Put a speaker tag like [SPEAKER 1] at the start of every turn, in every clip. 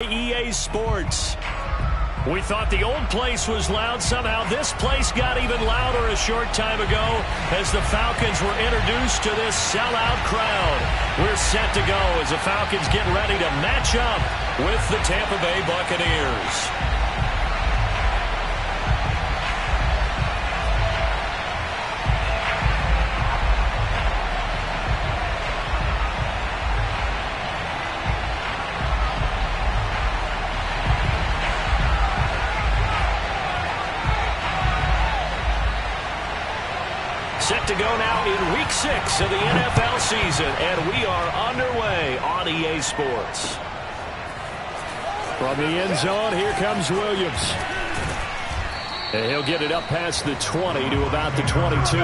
[SPEAKER 1] EA Sports. We thought the old place was loud. Somehow this place got even louder a short time ago as the Falcons were introduced to this sellout crowd. We're set to go as the Falcons get ready to match up with the Tampa Bay Buccaneers. Set to go now in Week 6 of the NFL season, and we are underway on EA Sports.
[SPEAKER 2] From the end zone, here comes Williams.
[SPEAKER 1] And he'll get it up past the 20 to about the 22.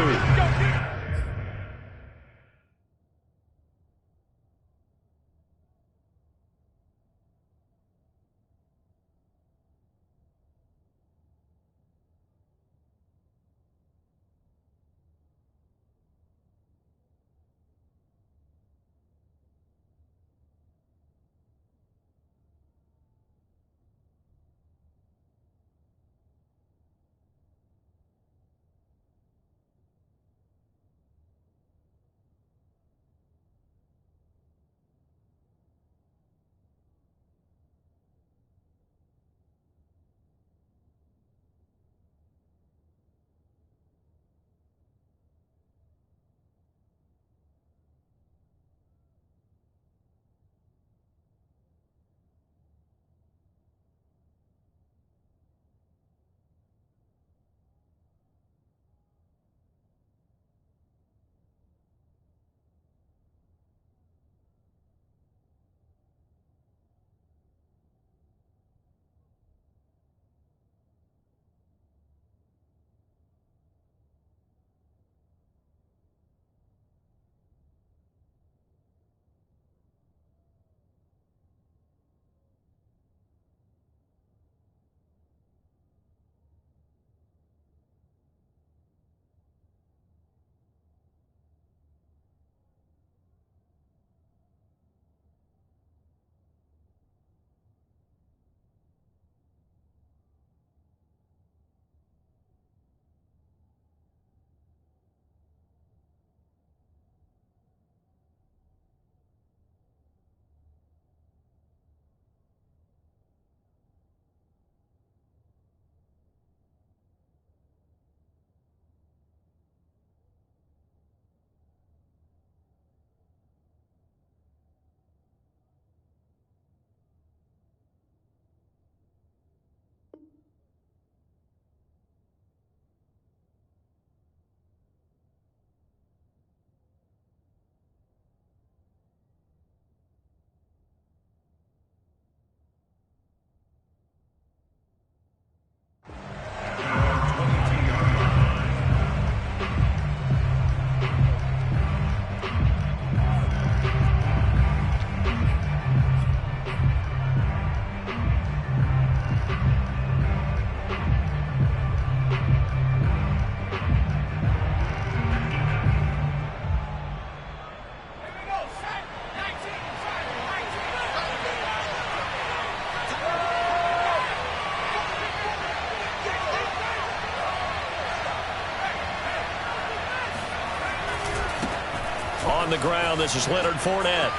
[SPEAKER 1] On the ground, this is Leonard Fournette.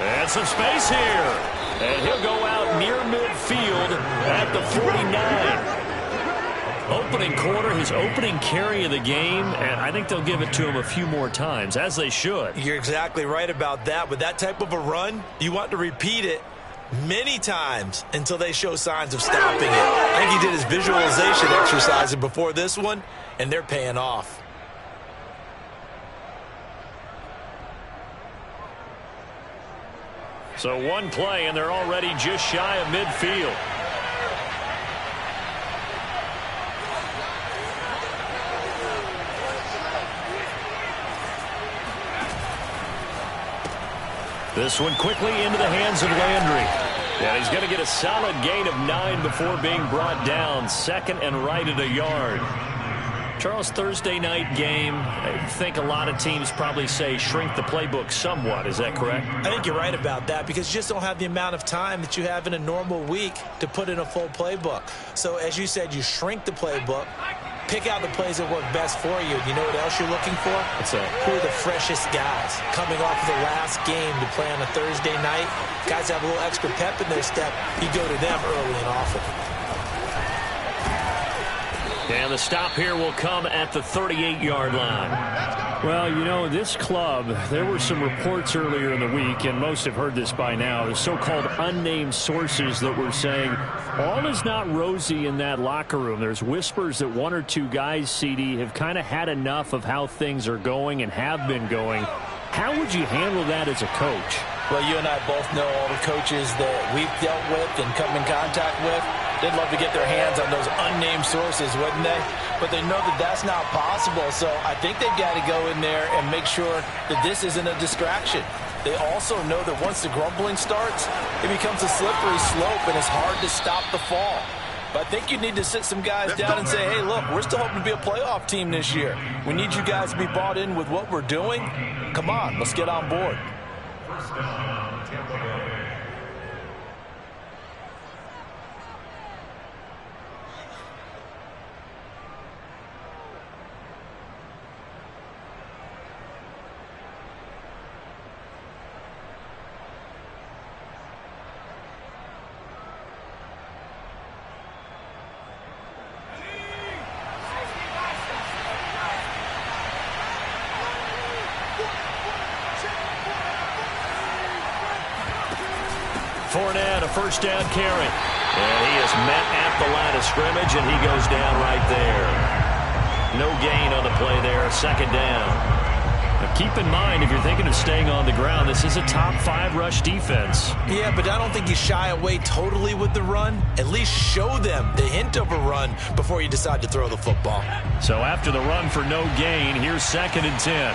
[SPEAKER 1] And some space here. And he'll go out near midfield at the 49. Opening quarter, his opening carry of the game, and I think they'll give it to him a few more times, as they should.
[SPEAKER 3] You're exactly right about that. With that type of a run, you want to repeat it many times until they show signs of stopping it. I think he did his visualization exercise before this one, and they're paying off.
[SPEAKER 1] So one play, and they're already just shy of midfield. This one quickly into the hands of Landry. And he's going to get a solid gain of 9 before being brought down. Second and right at a yard. Charles, Thursday night game, I think a lot of teams probably say shrink the playbook somewhat. Is that correct?
[SPEAKER 3] I think you're right about that because you just don't have the amount of time that you have in a normal week to put in a full playbook. So as you said, you shrink the playbook, pick out the plays that work best for you. You know what else you're looking for?
[SPEAKER 1] What's that?
[SPEAKER 3] Who are the freshest guys coming off of the last game to play on a Thursday night? Guys have a little extra pep in their step. You go to them early and often.
[SPEAKER 1] And the stop here will come at the 38-yard line.
[SPEAKER 2] Well, you know, this club, there were some reports earlier in the week, and most have heard this by now, the so-called unnamed sources that were saying all is not rosy in that locker room. There's whispers that one or two guys, CD, have kind of had enough of how things are going and have been going. How would you handle that as a coach?
[SPEAKER 4] Well, you and I both know all the coaches that we've dealt with and come in contact with. They'd love to get their hands on those unnamed sources, wouldn't they? But they know that that's not possible, so I think they've got to go in there and make sure that this isn't a distraction. They also know that once the grumbling starts, it becomes a slippery slope, and it's hard to stop the fall. But I think you need to sit some guys down and say, hey, look, we're still hoping to be a playoff team this year. We need you guys to be bought in with what we're doing. Come on, let's get on board.
[SPEAKER 5] First down, Tampa Bay.
[SPEAKER 1] Fournette, a first down carry. And he is met at the line of scrimmage, and he goes down right there. No gain on the play there, second down. Now keep in mind, if you're thinking of staying on the ground, this is a top 5 rush defense.
[SPEAKER 3] Yeah, but I don't think you shy away totally with the run. At least show them the hint of a run before you decide to throw the football.
[SPEAKER 1] So after the run for no gain, here's 2nd and 10.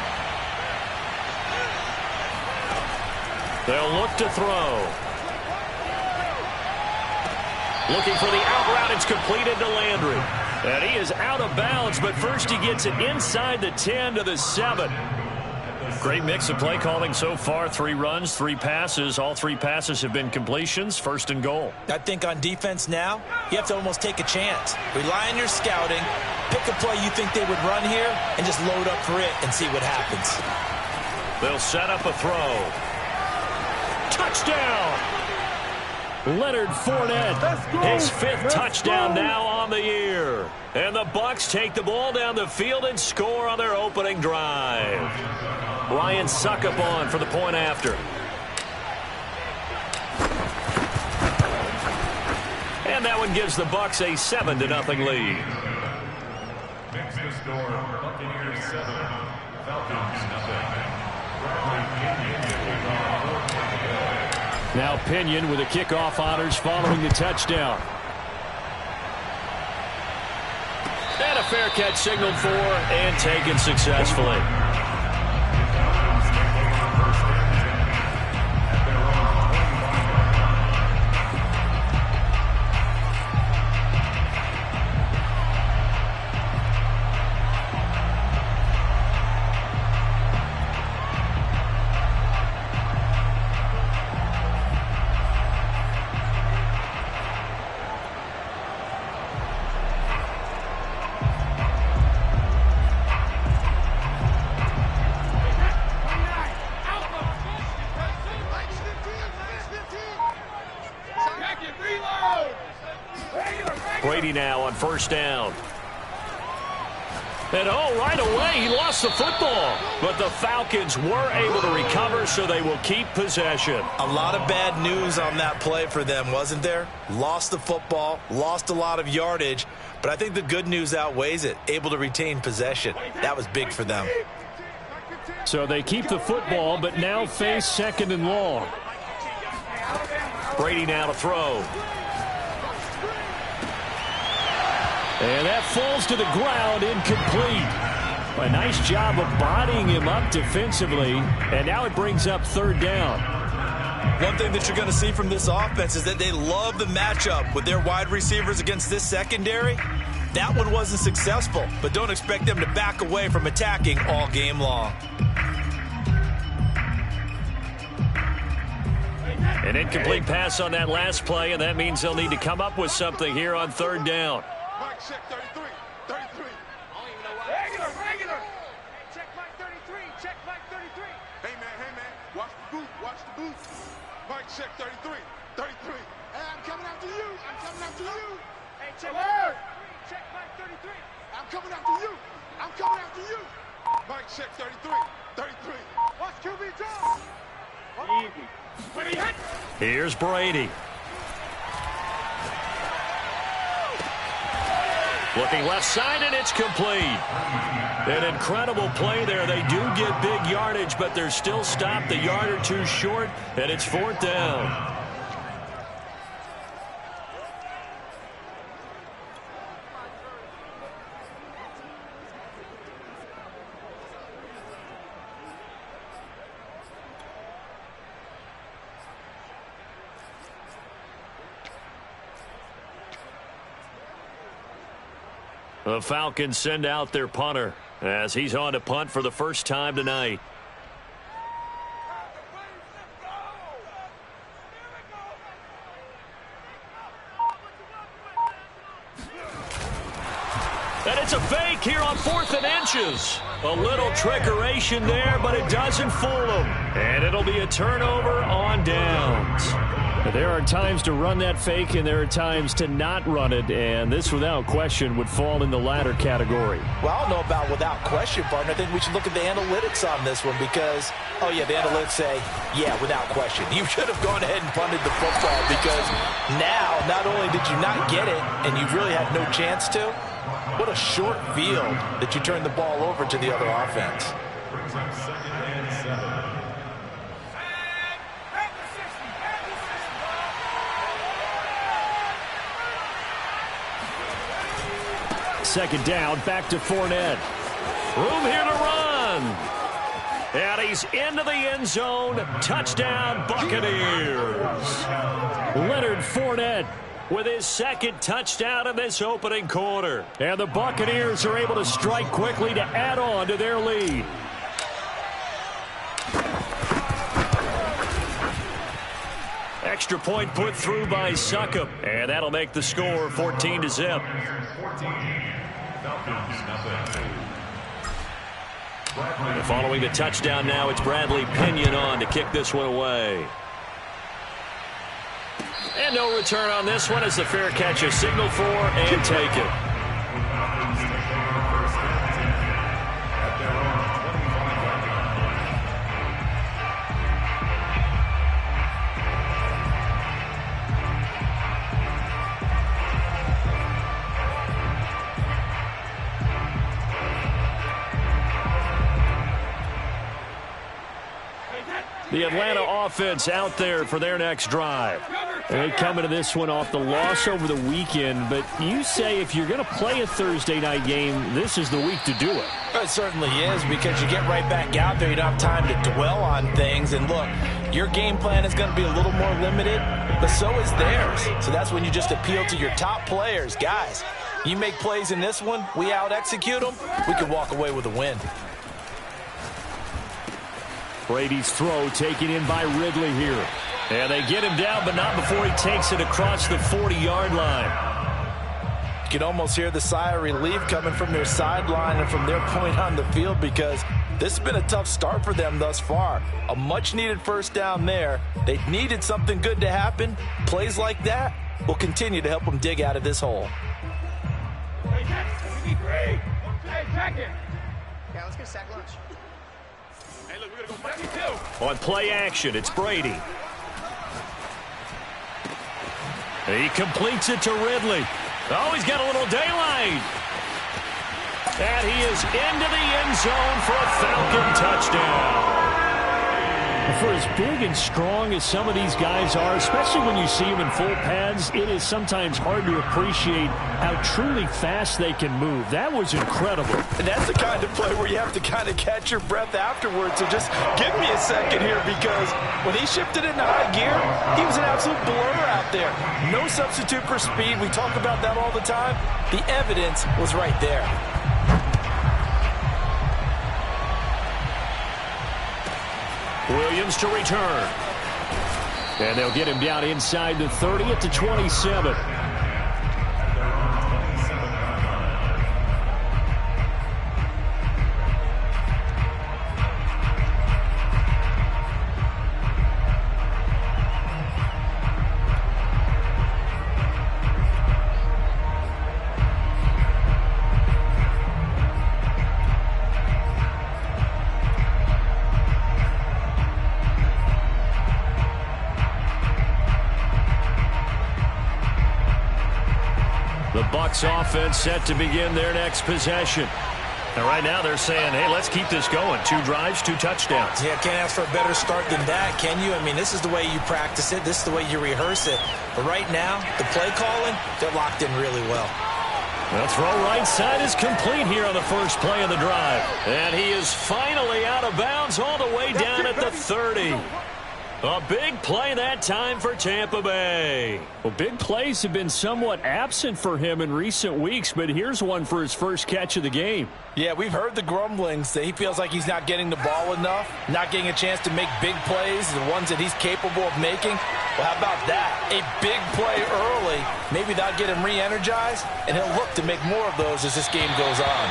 [SPEAKER 1] They'll look to throw. Looking for the out route. It's completed to Landry. And he is out of bounds, but first he gets it inside the 10 to the 7. Great mix of play calling so far. 3 runs, 3 passes. All 3 passes have been completions. 1st and goal.
[SPEAKER 3] I think on defense now, you have to almost take a chance. Rely on your scouting. Pick a play you think they would run here and just load up for it and see what happens.
[SPEAKER 1] They'll set up a throw. Touchdown! Leonard Fournette, his 5th touchdown now on the year. And the Bucks take the ball down the field and score on their opening drive. Ryan Suckup on for the point after. And that one gives the Bucks a 7-0 lead.
[SPEAKER 5] Next to score, Buccaneers 7, Falcons 0.
[SPEAKER 2] Now Pinion with the kickoff honors following the touchdown.
[SPEAKER 1] And a fair catch signaled for and taken successfully. Brady now on first down. And right away, he lost the football. But the Falcons were able to recover, so they will keep possession.
[SPEAKER 3] A lot of bad news on that play for them, wasn't there? Lost the football, lost a lot of yardage, but I think the good news outweighs it. Able to retain possession. That was big for them.
[SPEAKER 2] So they keep the football, but now face 2nd and long.
[SPEAKER 1] Brady now to throw.
[SPEAKER 2] And that falls to the ground, incomplete. A nice job of bodying him up defensively, and now it brings up 3rd down.
[SPEAKER 3] One thing that you're going to see from this offense is that they love the matchup with their wide receivers against this secondary. That one wasn't successful, but don't expect them to back away from attacking all game long.
[SPEAKER 1] An incomplete pass on that last play, and that means they'll need to come up with something here on third down.
[SPEAKER 6] Mike, check 33. 33. I don't even know why. Regular. Hey, check Mike 33. Check Mike 33. Hey, man. Watch the booth. Mike, check 33. 33. Hey, I'm coming after you. Hey, check Mike 33. Check Mike 33. I'm coming after you. Mike, check 33. 33. Watch QB drop. Easy.
[SPEAKER 1] Here's Brady. Looking left side, and it's complete. An incredible play there. They do get big yardage, but they're still stopped a yard or two short, and it's fourth down. The Falcons send out their punter as he's on to punt for the first time tonight. And it's a fake here on 4th and inches. A little trickeration there, but it doesn't fool them. And it'll be a turnover on downs.
[SPEAKER 2] There are times to run that fake, and there are times to not run it, and this, without question, would fall in the latter category.
[SPEAKER 4] Well, I don't know about without question, partner. I think we should look at the analytics on this one because, oh, yeah, the analytics say, yeah, without question. You should have gone ahead and punted the football because now, not only did you not get it, and you really had no chance to, what a short field that you turned the ball over to the other offense.
[SPEAKER 5] Brings up 2nd and 7.
[SPEAKER 2] Second down, back to Fournette.
[SPEAKER 1] Room here to run. And he's into the end zone. Touchdown, Buccaneers.
[SPEAKER 2] Leonard Fournette
[SPEAKER 1] with his second touchdown in this opening quarter.
[SPEAKER 2] And the Buccaneers are able to strike quickly to add on to their lead.
[SPEAKER 1] Extra point put through by Succop. And that'll make the score 14-0.
[SPEAKER 5] 14. Falcons, nothing.
[SPEAKER 1] And following the touchdown now, it's Bradley Pinion on to kick this one away. And no return on this one as the fair catch is signaled for and taken. The Atlanta offense out there for their next drive.
[SPEAKER 2] They come into this one off the loss over the weekend, but you say if you're going to play a Thursday night game, this is the week to do it.
[SPEAKER 4] It certainly is because you get right back out there. You don't have time to dwell on things. And look, your game plan is going to be a little more limited, but so is theirs. So that's when you just appeal to your top players. Guys, you make plays in this one, we out-execute them, we can walk away with a win.
[SPEAKER 2] Brady's throw taken in by Ridley here.
[SPEAKER 1] And they get him down, but not before he takes it across the 40-yard line.
[SPEAKER 4] You can almost hear the sigh of relief coming from their sideline and from their point on the field because this has been a tough start for them thus far. A much-needed first down there. They needed something good to happen. Plays like that will continue to help them dig out of this hole.
[SPEAKER 6] Hey, check it. Yeah, let's get a sack lunch. Hey, look, we're going to go back.
[SPEAKER 1] On play action, it's Brady. He completes it to Ridley. Oh, he's got a little daylight. And he is into the end zone for a Falcon touchdown.
[SPEAKER 2] For as big and strong as some of these guys are, especially when you see them in full pads, it is sometimes hard to appreciate how truly fast they can move. That was incredible.
[SPEAKER 4] And that's the kind of play where you have to kind of catch your breath afterwards. So just give me a second here, because when he shifted into high gear, he was an absolute blur out there. No substitute for speed. We talk about that all the time. The evidence was right there.
[SPEAKER 2] Williams to return. And they'll get him down inside the 30 at the 27. The Bucks offense set to begin their next possession. And right now they're saying, hey, let's keep this going. 2 drives, 2 touchdowns.
[SPEAKER 3] Yeah, can't ask for a better start than that, can you? I mean, this is the way you practice it. This is the way you rehearse it. But right now, the play calling, they're locked in really well.
[SPEAKER 2] The throw right side is complete here on the first play of the drive. And he is finally out of bounds all the way down at the 30. A big play that time for Tampa Bay. Well, big plays have been somewhat absent for him in recent weeks, but here's one for his first catch of the game.
[SPEAKER 4] Yeah, we've heard the grumblings that he feels like he's not getting the ball enough, not getting a chance to make big plays, the ones that he's capable of making. Well, how about that? A big play early. Maybe that'll get him re-energized, and he'll look to make more of those as this game goes on.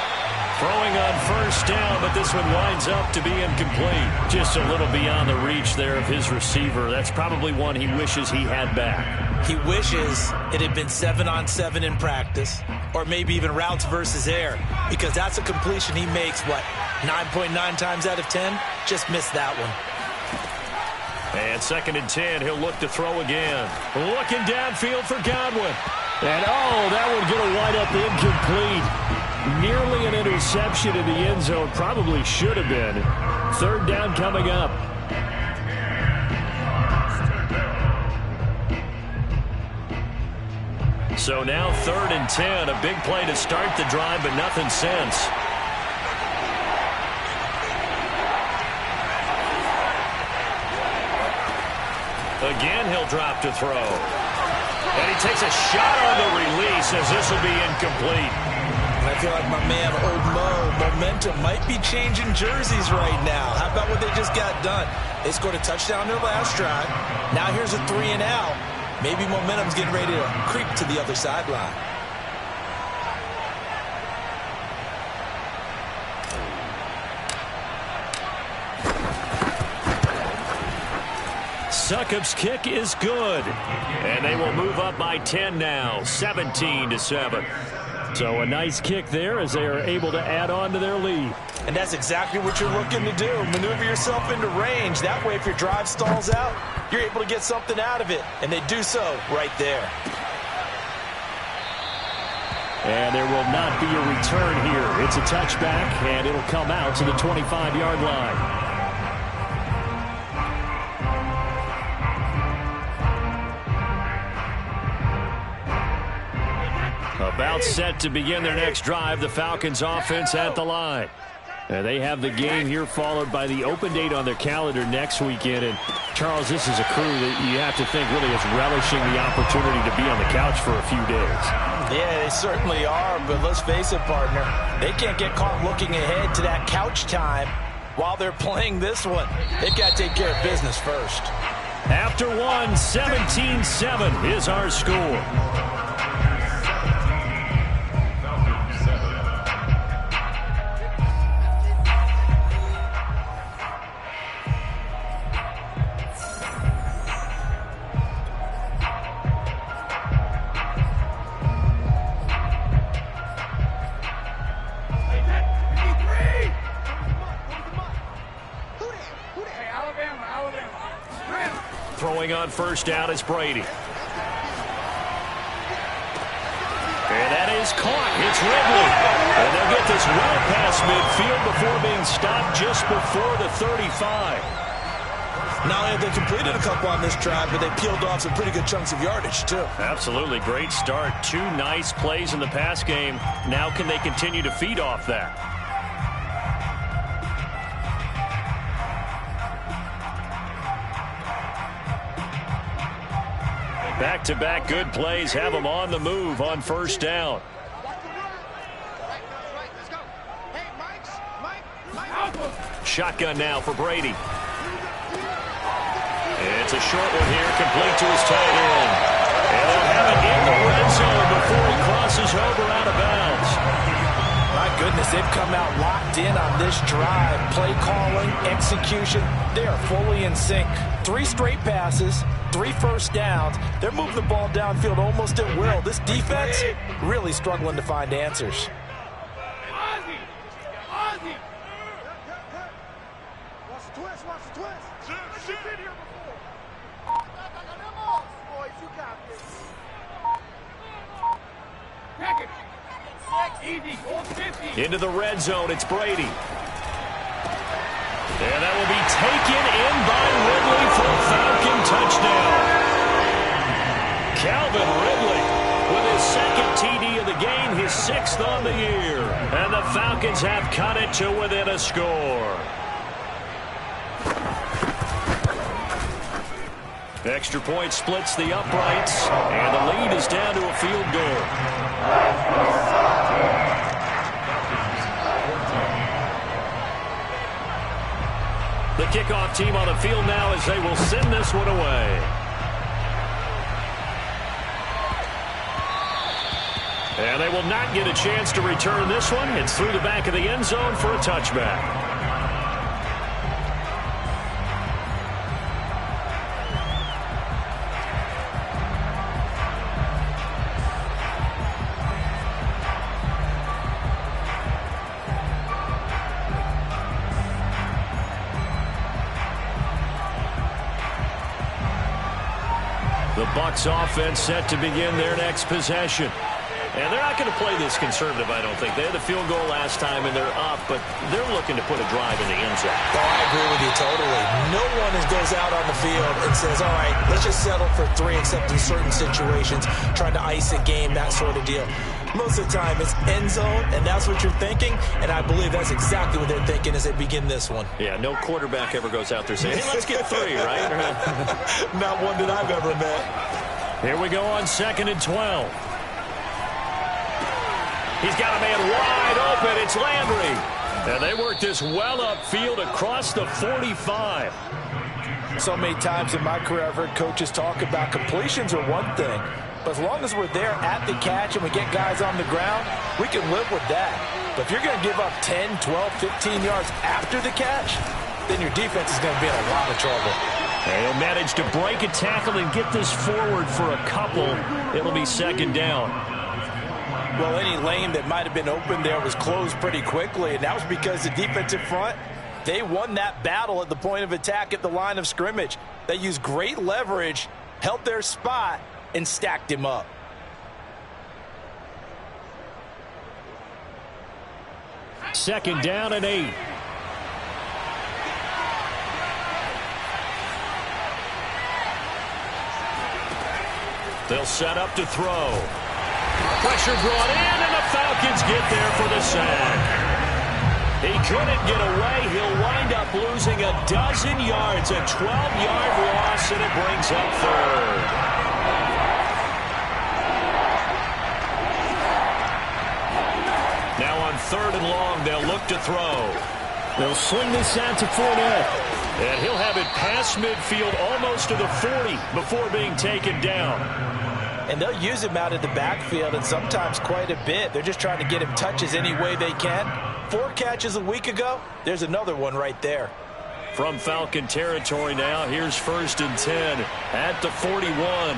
[SPEAKER 2] Throwing on first down, but this one winds up to be incomplete. Just a little beyond the reach there of his receiver. That's probably one he wishes he had back.
[SPEAKER 3] He wishes it had been 7-on-7 in practice, or maybe even routes versus air, because that's a completion he makes, 9.9 times out of 10? Just missed that one.
[SPEAKER 2] And 2nd and 10, he'll look to throw again. Looking downfield for Godwin. And, that one going to wind up incomplete. Nearly an interception in the end zone. Probably should have been. 3rd down coming up. So now 3rd and 10. A big play to start the drive, but nothing since. Again, he'll drop to throw. And he takes a shot on the release as this will be incomplete.
[SPEAKER 3] I feel like my man, Old Mo, momentum might be changing jerseys right now. How about what they just got done? They scored a touchdown their last drive. Now here's a 3 and out. Maybe momentum's getting ready to creep to the other sideline.
[SPEAKER 2] Succop's kick is good. And they will move up by 10 now, 17-7. So a nice kick there as they are able to add on to their lead.
[SPEAKER 4] And that's exactly what you're looking to do. Maneuver yourself into range. That way, if your drive stalls out, you're able to get something out of it. And they do so right there.
[SPEAKER 2] And there will not be a return here. It's a touchback, and it'll come out to the 25-yard line. About set to begin their next drive, the Falcons offense at the line. And they have the game here followed by the open date on their calendar next weekend. And, Charles, this is a crew that you have to think really is relishing the opportunity to be on the couch for a few days.
[SPEAKER 4] Yeah, they certainly are, but let's face it, partner. They can't get caught looking ahead to that couch time while they're playing this one. They've got to take care of business first.
[SPEAKER 2] After one, 17-7 is our score. Throwing on first down is Brady. And that is caught. It's Ridley. And they'll get this well past midfield before being stopped just before the 35.
[SPEAKER 3] Not only have they completed a couple on this drive, but they peeled off some pretty good chunks of yardage, too.
[SPEAKER 2] Absolutely. Great start. 2 nice plays in the pass game. Now can they continue to feed off that? Back-to-back good plays have them on the move on first down. Shotgun now for Brady. It's a short one here, complete to his tight end. And they'll have it in the red zone before he crosses over out of bounds.
[SPEAKER 4] My goodness, they've come out locked in on this drive. Play calling, execution, they are fully in sync. 3 straight passes, 3 first downs. They're moving the ball downfield almost at will. This defense really struggling to find answers.
[SPEAKER 2] Into the red zone, it's Brady. And that will be taken in by Ridley for a Falcon touchdown. Calvin Ridley with his 2nd TD of the game, his 6th on the year. And the Falcons have cut it to within a score. Extra point splits the uprights, and the lead is down to a field goal. The kickoff team on the field now as they will send this one away. And they will not get a chance to return this one. It's through the back of the end zone for a touchback. The Bucks offense set to begin their next possession. And they're not going to play this conservative, I don't think. They had the field goal last time, and they're up, but they're looking to put a drive in the end zone.
[SPEAKER 3] Oh, I agree with you totally. No one goes out on the field and says, all right, let's just settle for 3, except in certain situations, trying to ice a game, that sort of deal. Most of the time, it's end zone, and that's what you're thinking, and I believe that's exactly what they're thinking as they begin this one.
[SPEAKER 2] Yeah, no quarterback ever goes out there saying, hey, let's get 3, right?
[SPEAKER 3] Not one that I've ever met.
[SPEAKER 2] Here we go on 2nd and 12. He's got a man wide open. It's Landry. And they work this well upfield across the 45.
[SPEAKER 4] So many times in my career I've heard coaches talk about completions are one thing. But as long as we're there at the catch and we get guys on the ground, we can live with that. But if you're going to give up 10, 12, 15 yards after the catch, then your defense is going to be in a lot of trouble.
[SPEAKER 2] And he'll manage to break a tackle and get this forward for a couple. It'll be 2nd down.
[SPEAKER 4] Well, any lane that might have been open there was closed pretty quickly, and that was because the defensive front, they won that battle at the point of attack at the line of scrimmage. They used great leverage, held their spot, and stacked him up.
[SPEAKER 2] Second down and 8. They'll set up to throw. Pressure brought in, and the Falcons get there for the sack. He couldn't get away. He'll wind up losing a dozen yards, a 12-yard loss, and it brings up 3rd. Now on 3rd and long, they'll look to throw. They'll sling this out to Fournette. And he'll have it past midfield almost to the 40 before being taken down.
[SPEAKER 4] And they'll use him out of the backfield, and sometimes quite a bit. They're just trying to get him touches any way they can. 4 catches a week ago. There's another one right there.
[SPEAKER 2] From Falcon territory now, here's 1st and 10 at the 41.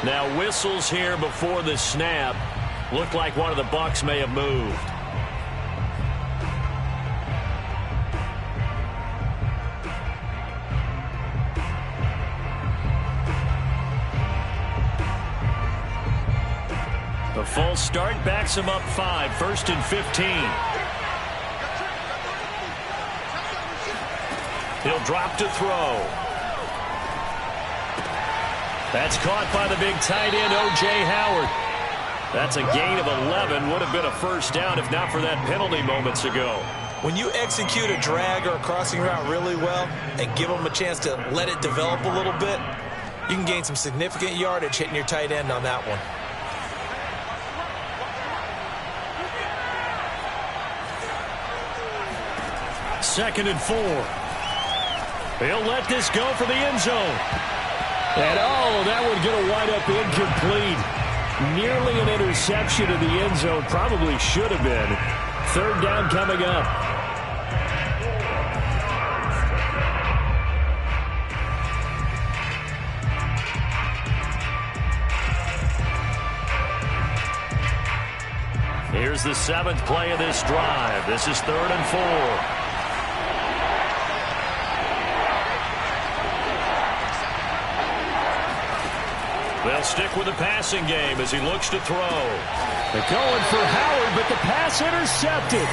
[SPEAKER 2] Now whistles here before the snap. Looked like one of the Bucks may have moved.
[SPEAKER 1] false start backs him up 5, 1st and 15. He'll drop to throw. That's caught by the big tight end, O.J. Howard. That's a gain of 11. Would have been a first down if not for that penalty moments ago.
[SPEAKER 3] When you execute a drag or a crossing route really well and give them a chance to let it develop a little bit, you can gain some significant yardage hitting your tight end on that one.
[SPEAKER 1] Second and 4. He'll let this go for the end zone. And that one going to wind up incomplete. Nearly an interception in the end zone. Probably should have been. 3rd down coming up. Here's the 7th play of this drive. This is 3rd and 4. They'll stick with the passing game as he looks to throw. They're going for Howard, but the pass intercepted.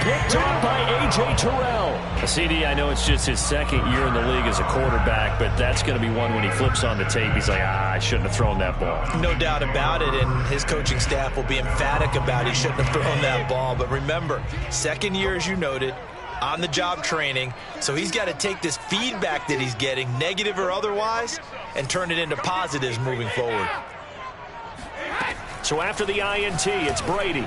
[SPEAKER 1] Picked off by A.J. Terrell. CD, I know it's just his 2nd year in the league as a quarterback, but that's going to be one when he flips on the tape. He's like, I shouldn't have thrown that ball.
[SPEAKER 3] No doubt about it, and his coaching staff will be emphatic about he shouldn't have thrown that ball. But remember, 2nd year, as you noted, on-the-job training, so he's got to take this feedback that he's getting, negative or otherwise, and turn it into positives moving forward.
[SPEAKER 1] So after the INT, it's Brady.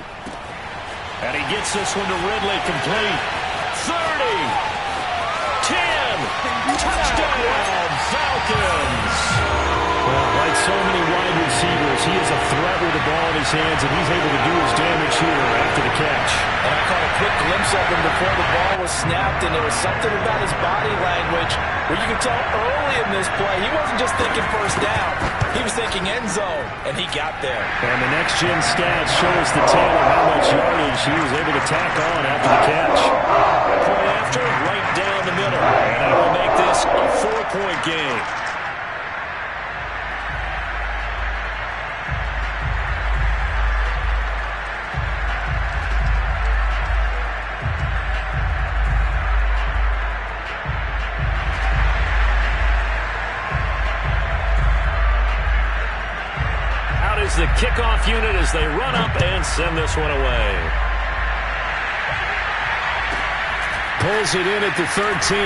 [SPEAKER 1] And he gets this one to Ridley, complete. 30, 10, touchdown, Falcons. Well, like so many wide receivers, he is a threat with the ball in his hands, and he's able to do his damage here after the catch.
[SPEAKER 4] And I caught a quick glimpse of him before the ball was snapped, and there was something about his body language where you could tell early in this play he wasn't just thinking first down. He was thinking end zone, and he got there.
[SPEAKER 1] And the next-gen stats show us the tale of how much yardage he was able to tack on after the catch. Point after, right down the middle. And that will make this a 4-point game. The kickoff unit as they run up and send this one away. Pulls it in at the 13.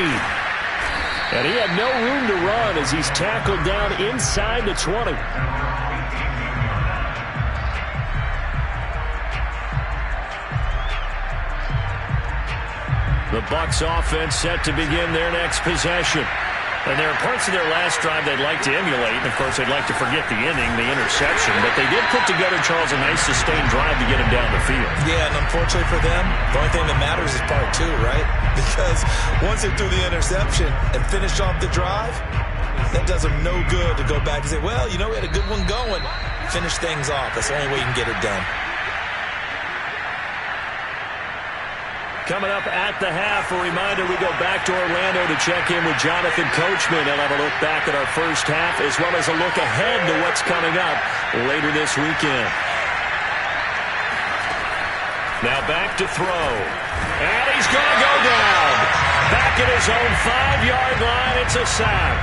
[SPEAKER 1] And he had no room to run as he's tackled down inside the 20. The Bucks offense set to begin their next possession. And there are parts of their last drive they'd like to emulate. And, of course, they'd like to forget the inning, the interception. But they did put together, Charles, a nice sustained drive to get him down the field.
[SPEAKER 3] Yeah, and unfortunately for them, the only thing that matters is part 2, right? Because once they threw the interception and finished off the drive, that does them no good to go back and say, well, you know, we had a good one going. Finish things off. That's the only way you can get it done.
[SPEAKER 1] Coming up at the half, a reminder, we go back to Orlando to check in with Jonathan Coachman. He'll have a look back at our first half as well as a look ahead to what's coming up later this weekend. Now back to throw. And he's going to go down. Back at his own 5-yard line, it's a sack.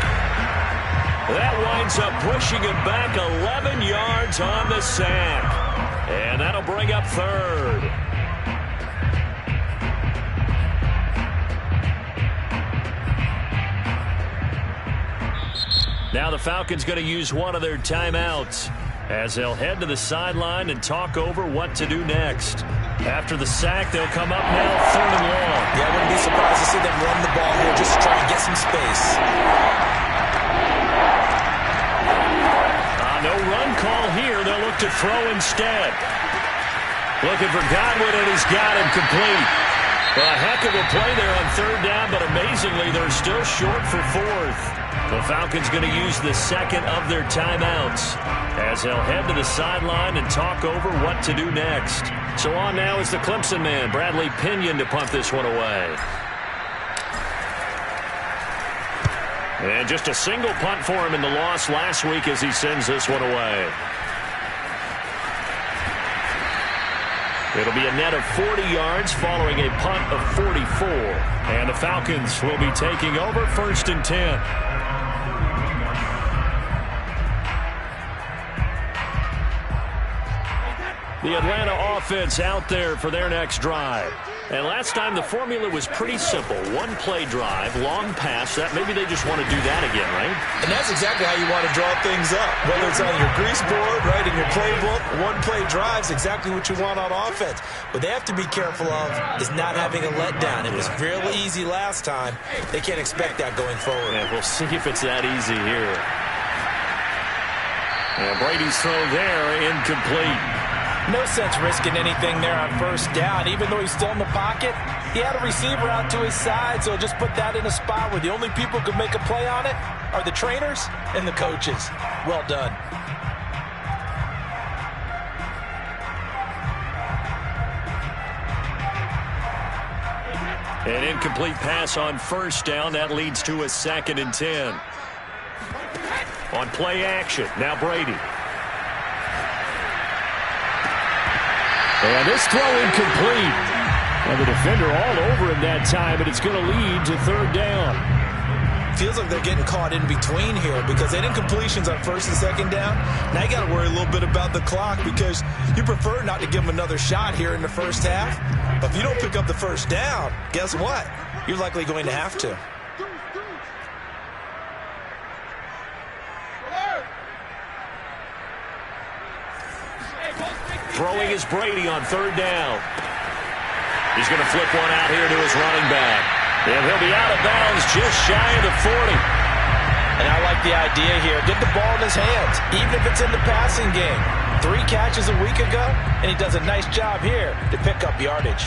[SPEAKER 1] That winds up pushing him back 11 yards on the sack. And that'll bring up 3rd. Now the Falcons going to use one of their timeouts as they'll head to the sideline and talk over what to do next. After the sack, they'll come up now 3rd and long.
[SPEAKER 3] Yeah, I wouldn't be surprised to see them run the ball here just to try and get some space.
[SPEAKER 1] No run call here. They'll look to throw instead. Looking for Godwin, and he's got him complete. Well, a heck of a play there on 3rd down, but amazingly, they're still short for 4th. The Falcons going to use the 2nd of their timeouts as they'll head to the sideline and talk over what to do next. So on now is the Clemson man, Bradley Pinion, to punt this one away. And just a single punt for him in the loss last week as he sends this one away.
[SPEAKER 2] It'll be a net of 40 yards following a punt of 44. And the Falcons will be taking over 1st and 10. The Atlanta offense out there for their next drive. And last time the formula was pretty simple. One-play drive, long pass. That maybe they just want to do that again, right?
[SPEAKER 3] And that's exactly how you want to draw things up. Whether it's on your grease board, right, in your playbook, one-play drive's exactly what you want on offense. What they have to be careful of is not having a letdown. It was fairly easy last time. They can't expect that going forward.
[SPEAKER 2] Yeah, we'll see if it's that easy here. And Brady's throw there, incomplete.
[SPEAKER 4] No sense risking anything there on 1st down. Even though he's still in the pocket, he had a receiver out to his side, so just put that in a spot where the only people who can make a play on it are the trainers and the coaches. Well done.
[SPEAKER 2] An incomplete pass on 1st down. That leads to a 2nd and 10. On play action, now Brady. And this throw incomplete. And the defender all over him that time, but it's going to lead to 3rd down.
[SPEAKER 3] Feels like they're getting caught in between here because they did incompletions on 1st and 2nd down. Now you got to worry a little bit about the clock because you prefer not to give them another shot here in the 1st half. But if you don't pick up the 1st down, guess what? You're likely going to have to.
[SPEAKER 2] Throwing is Brady on 3rd down. He's going to flip one out here to his running back. And he'll be out of bounds just shy of the 40.
[SPEAKER 4] And I like the idea here. Get the ball in his hands, even if it's in the passing game. 3 catches a week ago, and he does a nice job here to pick up yardage.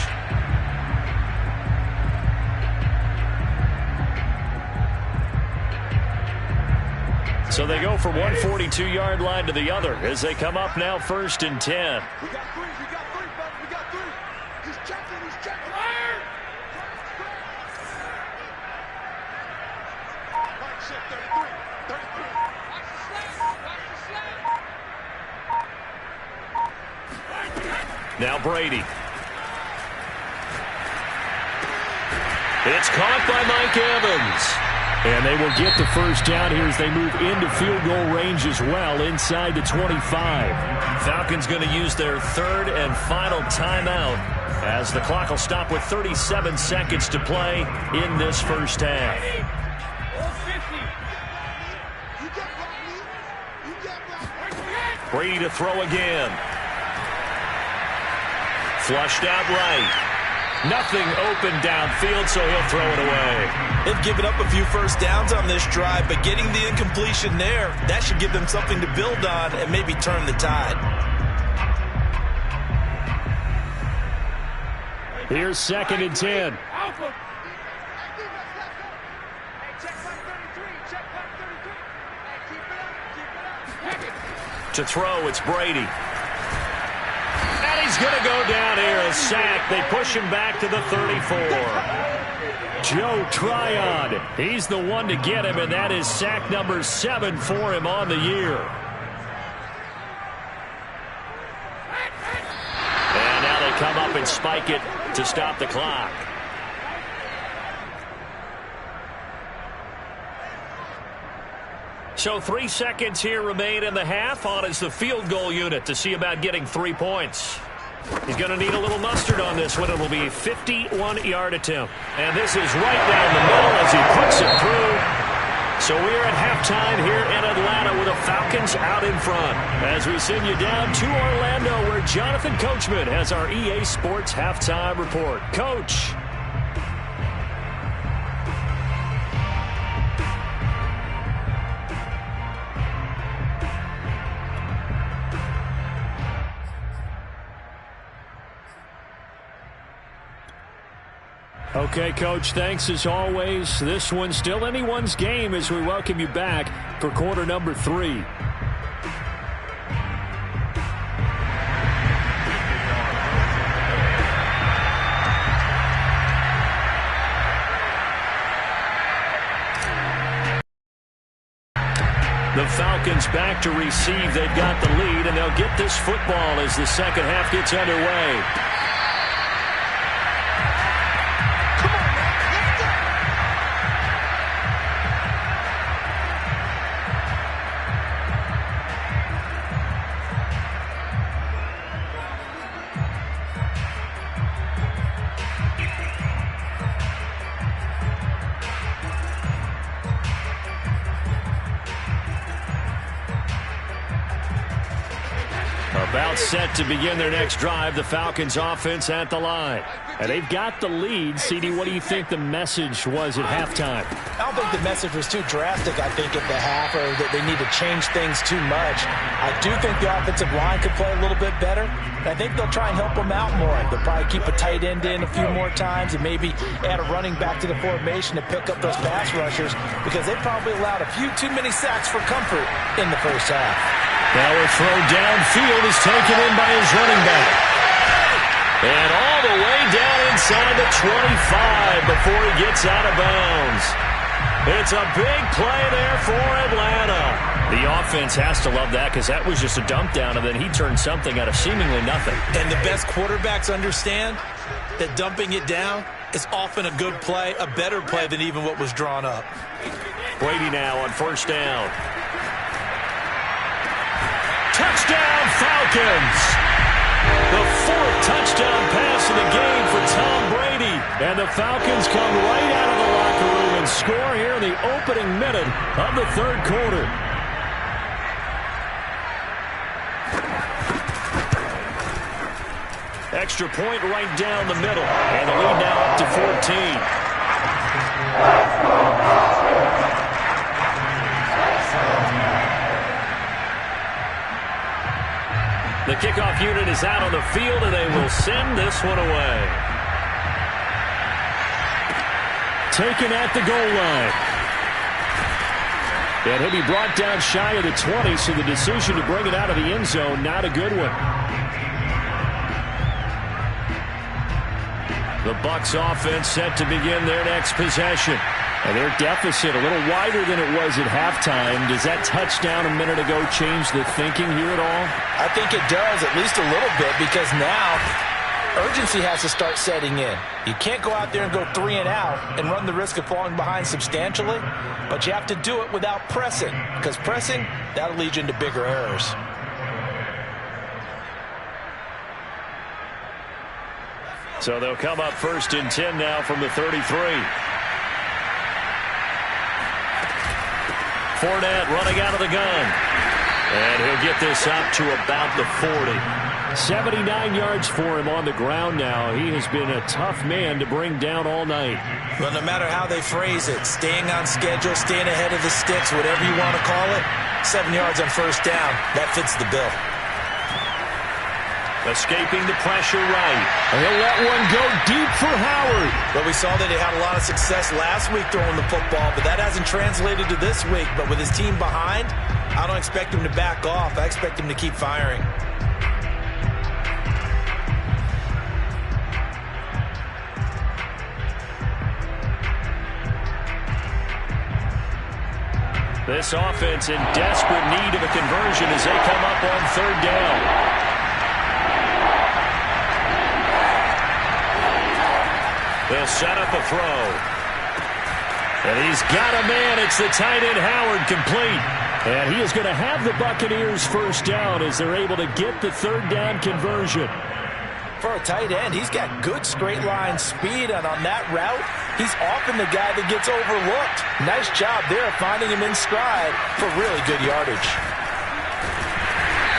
[SPEAKER 2] So they go from 142-yard line to the other as they come up now 1st and 10.
[SPEAKER 6] We got 3, bud. We got 3. He's checking. Fire! Mike check 33. Watch the slant.
[SPEAKER 2] Now Brady. It's caught by Mike Evans. And they will get the 1st down here as they move into field goal range as well inside the 25. Falcons going to use their 3rd and final timeout as the clock will stop with 37 seconds to play in this 1st half. Brady to throw again. Flushed out right. Nothing open downfield, so he'll throw it away.
[SPEAKER 3] They've given up a few 1st downs on this drive, but getting the incompletion there, that should give them something to build on and maybe turn the tide.
[SPEAKER 2] Here's 2nd and 10. To throw, it's Brady. And he's going to go down here, a sack. They push him back to the 34. Joe Tryon, he's the one to get him, and that is sack number 7 for him on the year. And now they come up and spike it to stop the clock. So 3 seconds here remain in the half. On is the field goal unit to see about getting 3 points. He's going to need a little mustard on this one. It will be a 51-yard attempt. And this is right down the middle as he puts it through. So we're at halftime here in Atlanta with the Falcons out in front. As we send you down to Orlando where Jonathan Coachman has our EA Sports halftime report. Coach. Okay, Coach, thanks as always. This one's still anyone's game as we welcome you back for quarter number 3. The Falcons back to receive. They've got the lead, and they'll get this football as the second half gets underway. Now set to begin their next drive, the Falcons offense at the line. And they've got the lead. CD, what do you think the message was at halftime?
[SPEAKER 4] I don't think the message was too drastic, I think, at the half, or that they need to change things too much. I do think the offensive line could play a little bit better. And I think they'll try and help them out more. They'll probably keep a tight end in a few more times and maybe add a running back to the formation to pick up those pass rushers, because they probably allowed a few too many sacks for comfort in the first half.
[SPEAKER 2] Now a throw downfield is taken in by his running back. And all the way down inside the 25 before he gets out of bounds. It's a big play there for Atlanta. The offense has to love that, because that was just a dump down, and then he turned something out of seemingly nothing.
[SPEAKER 3] And the best quarterbacks understand that dumping it down is often a good play, a better play than even what was drawn up.
[SPEAKER 2] Brady now on first down. Touchdown, Falcons! The fourth touchdown pass of the game for Tom Brady. And the Falcons come right out of the locker room and score here in the opening minute of the third quarter. Extra point right down the middle. And the lead now up to 14. The kickoff unit is out on the field, and they will send this one away. Taken at the goal line. And he'll be brought down shy of the 20, so the decision to bring it out of the end zone, not a good one. The Bucks offense set to begin their next possession. And their deficit a little wider than it was at halftime. Does that touchdown a minute ago change the thinking here at all?
[SPEAKER 4] I think it does, at least a little bit, because now urgency has to start setting in. You can't go out there and go 3 and out and run the risk of falling behind substantially, but you have to do it without pressing, because pressing, that'll lead you into bigger errors.
[SPEAKER 2] So they'll come up first and 10 now from the 33. Fournette running out of the gun. And he'll get this up to about the 40. 79 yards for him on the ground now. He has been a tough man to bring down all night.
[SPEAKER 3] Well, no matter how they phrase it, staying on schedule, staying ahead of the sticks, whatever you want to call it, 7 yards on first down, that fits the bill.
[SPEAKER 2] Escaping the pressure right. And he'll let one go deep for Howard.
[SPEAKER 3] But we saw that he had a lot of success last week throwing the football, but that hasn't translated to this week. But with his team behind, I don't expect him to back off. I expect him to keep firing.
[SPEAKER 2] This offense in desperate need of a conversion as they come up on third down. They'll set up a throw. And he's got a man. It's the tight end Howard, complete. And he is going to have the Buccaneers first down as they're able to get the third down conversion.
[SPEAKER 4] For a tight end, he's got good straight line speed, and on that route, he's often the guy that gets overlooked. Nice job there finding him in stride for really good yardage.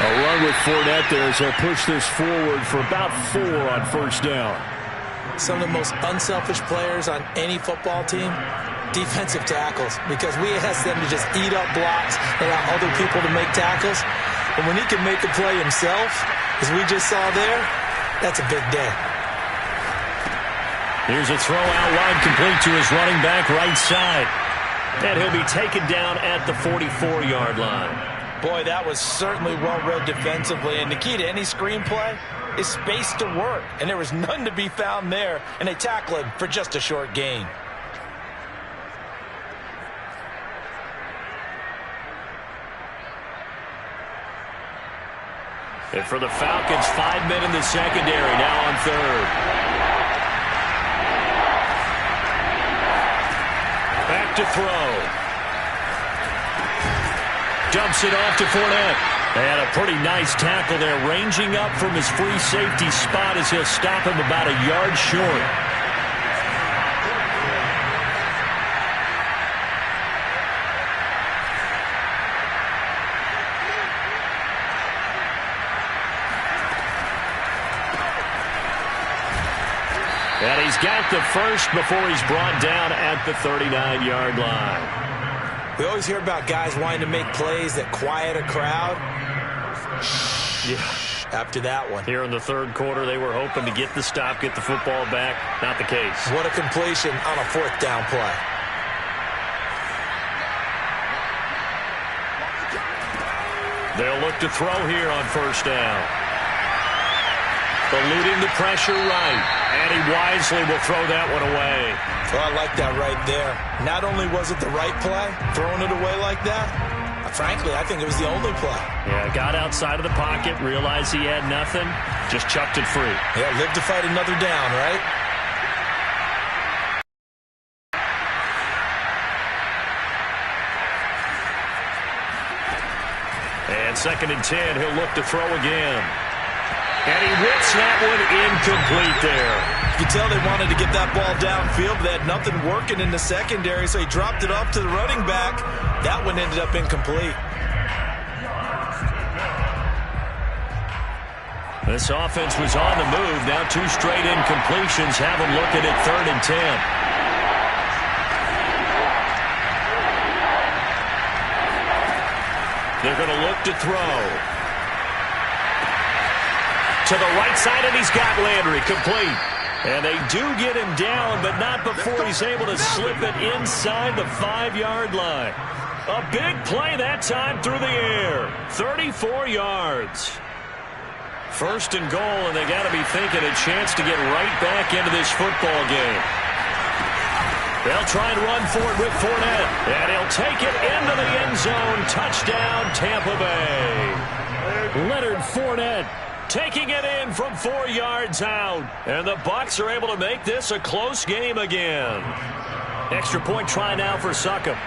[SPEAKER 2] A run with Fournette there as they'll push this forward for about 4 on first down.
[SPEAKER 3] Some of the most unselfish players on any football team, defensive tackles, because we ask them to just eat up blocks, allow other people to make tackles. And when he can make a play himself, as we just saw there, that's a big day.
[SPEAKER 2] Here's a throw out wide, complete to his running back right side. And he'll be taken down at the 44-yard line.
[SPEAKER 4] Boy, that was certainly well-read defensively. And the key to any screenplay is space to work. And there was none to be found there. And they tackle him for just a short gain.
[SPEAKER 2] And for the Falcons, 5 men in the secondary, now on third. Back to throw. Dumps it off to Fournette. And a pretty nice tackle there, ranging up from his free safety spot as he'll stop him about a yard short. he's got the first before he's brought down at the 39-yard line.
[SPEAKER 3] We always hear about guys wanting to make plays that quiet a crowd.
[SPEAKER 2] Yeah.
[SPEAKER 3] After that one.
[SPEAKER 2] Here in the third quarter, they were hoping to get the stop, get the football back. Not the case.
[SPEAKER 3] What a completion on a fourth down play.
[SPEAKER 2] They'll look to throw here on first down. Eluding the pressure right. And he wisely will throw that one away.
[SPEAKER 3] Well, I like that right there. Not only was it the right play, throwing it away like that, frankly, I think it was the only play.
[SPEAKER 2] Yeah, got outside of the pocket, realized he had nothing, just chucked it free.
[SPEAKER 3] Yeah, live to fight another down, right?
[SPEAKER 2] And 2nd and 10, he'll look to throw again. And he whips that one incomplete there.
[SPEAKER 3] You can tell they wanted to get that ball downfield, but they had nothing working in the secondary, so he dropped it off to the running back. That one ended up incomplete.
[SPEAKER 2] This offense was on the move. Now 2 straight incompletions have them looking at 3rd and 10. They're going to look to throw. To the right side, and he's got Landry complete. And they do get him down, but not before he's able to slip it inside the 5-yard line. A big play that time through the air. 34 yards. 1st and goal, and they got to be thinking a chance to get right back into this football game. They'll try and run for it with Fournette. And he'll take it into the end zone. Touchdown, Tampa Bay. Leonard Fournette taking it in from 4 yards out. And the Bucs are able to make this a close game again. Extra point try now for Succop.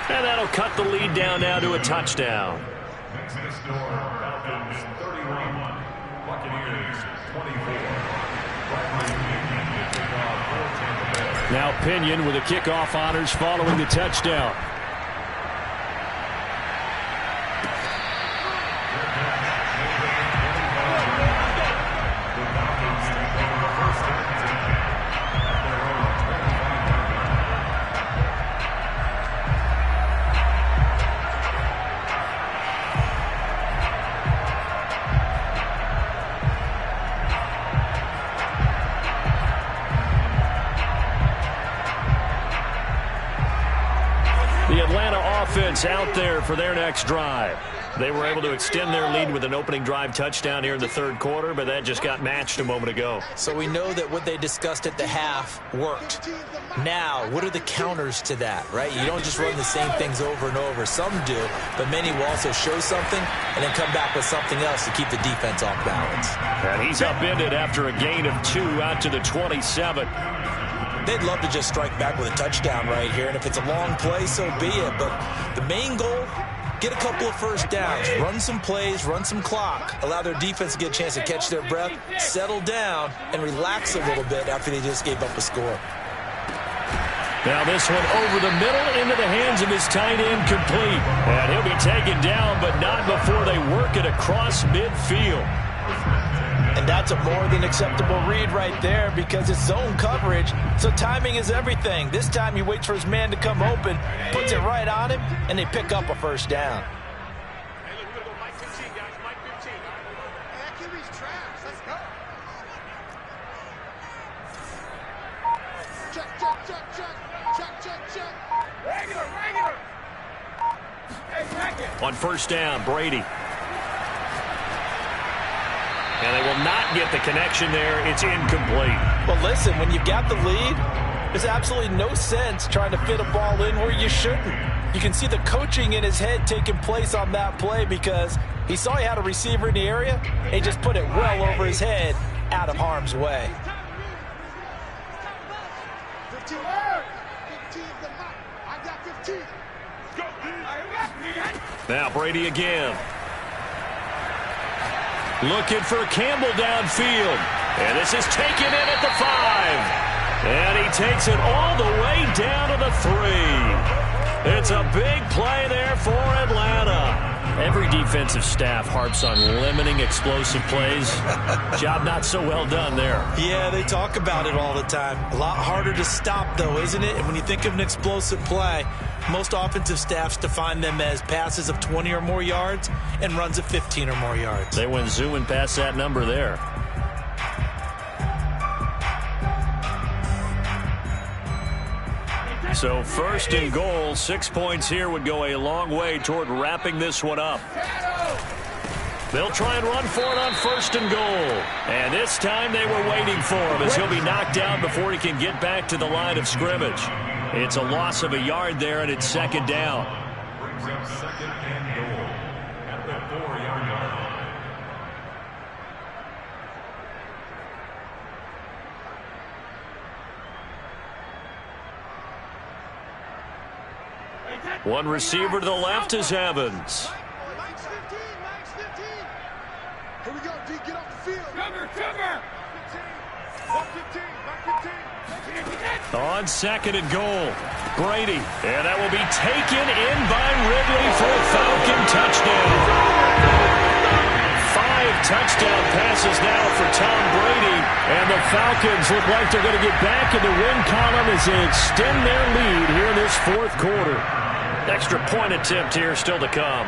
[SPEAKER 2] And that'll cut the lead down now to a touchdown.
[SPEAKER 5] Next to score, Falcons 31, Buccaneers 24.
[SPEAKER 2] Now Pinion with the kickoff honors following the touchdown. Out there for their next drive. They were able to extend their lead with an opening drive touchdown here in the third quarter, but that just got matched a moment ago.
[SPEAKER 3] So we know that what they discussed at the half worked. Now, what are the counters to that, right? You don't just run the same things over and over. Some do, but many will also show something and then come back with something else to keep the defense off balance.
[SPEAKER 2] And he's upended after a gain of 2 out to the 27.
[SPEAKER 3] They'd love to just strike back with a touchdown right here, and if it's a long play, so be it. But the main goal, get a couple of first downs, run some plays, run some clock, allow their defense to get a chance to catch their breath, settle down, and relax a little bit after they just gave up a score.
[SPEAKER 2] Now this one over the middle into the hands of his tight end, complete. And he'll be taken down, but not before they work it across midfield.
[SPEAKER 4] And that's a more than acceptable read right there because it's zone coverage, so timing is everything. This time he waits for his man to come open, puts it right on him, and they pick up a first down.
[SPEAKER 6] Hey, look, we're going to go Mike 15, guys. Mike 15. That QB's trash. Let's go. Check, check, check, check. Check, check, check. Regular, regular. Hey, second.
[SPEAKER 2] On first down, Brady. And they will not get the connection there. It's incomplete.
[SPEAKER 4] Well, listen, when you've got the lead, there's absolutely no sense trying to fit a ball in where you shouldn't. You can see the coaching in his head taking place on that play because he saw he had a receiver in the area. He just put it well over his head out of harm's way.
[SPEAKER 6] 15. 15 the mark. I got 15. Go.
[SPEAKER 2] Now Brady again. Looking for Campbell downfield. And this is taken in at the 5. And he takes it all the way down to the 3.
[SPEAKER 1] It's a big play there for Atlanta.
[SPEAKER 2] Every defensive staff harps on limiting explosive plays. Job not so well done there.
[SPEAKER 3] Yeah, they talk about it all the time. A lot harder to stop, though, isn't it? And when you think of an explosive play, most offensive staffs define them as passes of 20 or more yards and runs of 15 or more yards.
[SPEAKER 2] They went zooming past that number there.
[SPEAKER 1] So first and goal, 6 points here would go a long way toward wrapping this one up. They'll try and run for it on first and goal. And this time they were waiting for him as he'll be knocked down before he can get back to the line of scrimmage. It's a loss of a yard there, and it's second down.
[SPEAKER 5] Brings up second and goal at the 4-yard line.
[SPEAKER 1] One receiver to the left is Evans.
[SPEAKER 6] Max 15, Max 15. Here we go, D, get off the field. Cover. 115, Max 15.
[SPEAKER 1] On second and goal, Brady. And that will be taken in by Ridley for a Falcon touchdown. 5 touchdown passes now for Tom Brady. And the Falcons look like they're going to get back in the win column as they extend their lead here in this fourth quarter. Extra point attempt here still to come.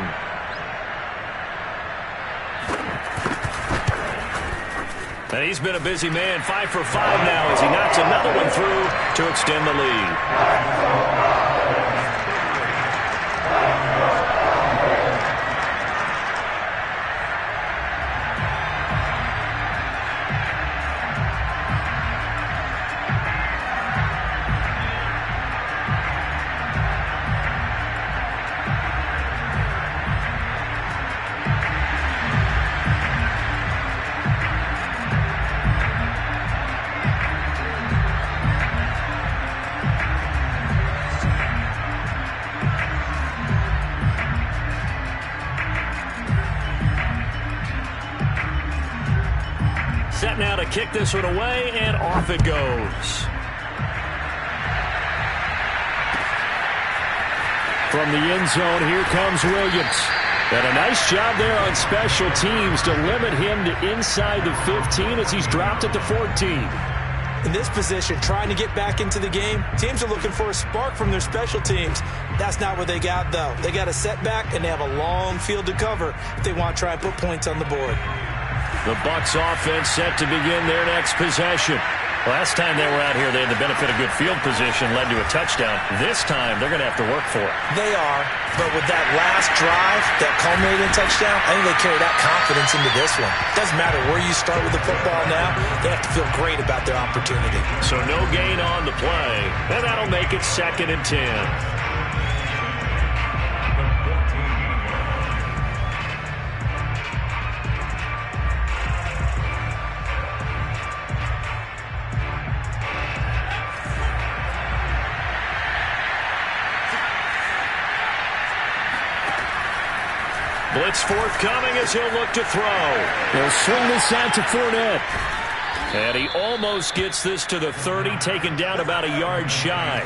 [SPEAKER 1] And he's been a busy man, 5 for 5 now as he knocks another one through to extend the lead. Set now to kick this one away, and off it goes. From the end zone, here comes Williams. And a nice job there on special teams to limit him to inside the 15 as he's dropped at the 14.
[SPEAKER 3] In this position, trying to get back into the game, teams are looking for a spark from their special teams. That's not what they got, though. They got a setback, and they have a long field to cover if they want to try and put points on the board.
[SPEAKER 1] The Bucks offense set to begin their next possession. Last time they were out here, they had the benefit of good field position, led to a touchdown. This time, they're going to have to work for it.
[SPEAKER 3] They are, but with that last drive, that culminating touchdown, I think they carry that confidence into this one. Doesn't matter where you start with the football now, they have to feel great about their opportunity.
[SPEAKER 1] So no gain on the play, and that'll make it 2nd and 10. Blitz forthcoming as he'll look to throw.
[SPEAKER 2] They'll swing this out to Fournette.
[SPEAKER 1] And he almost gets this to the 30, taken down about a yard shy.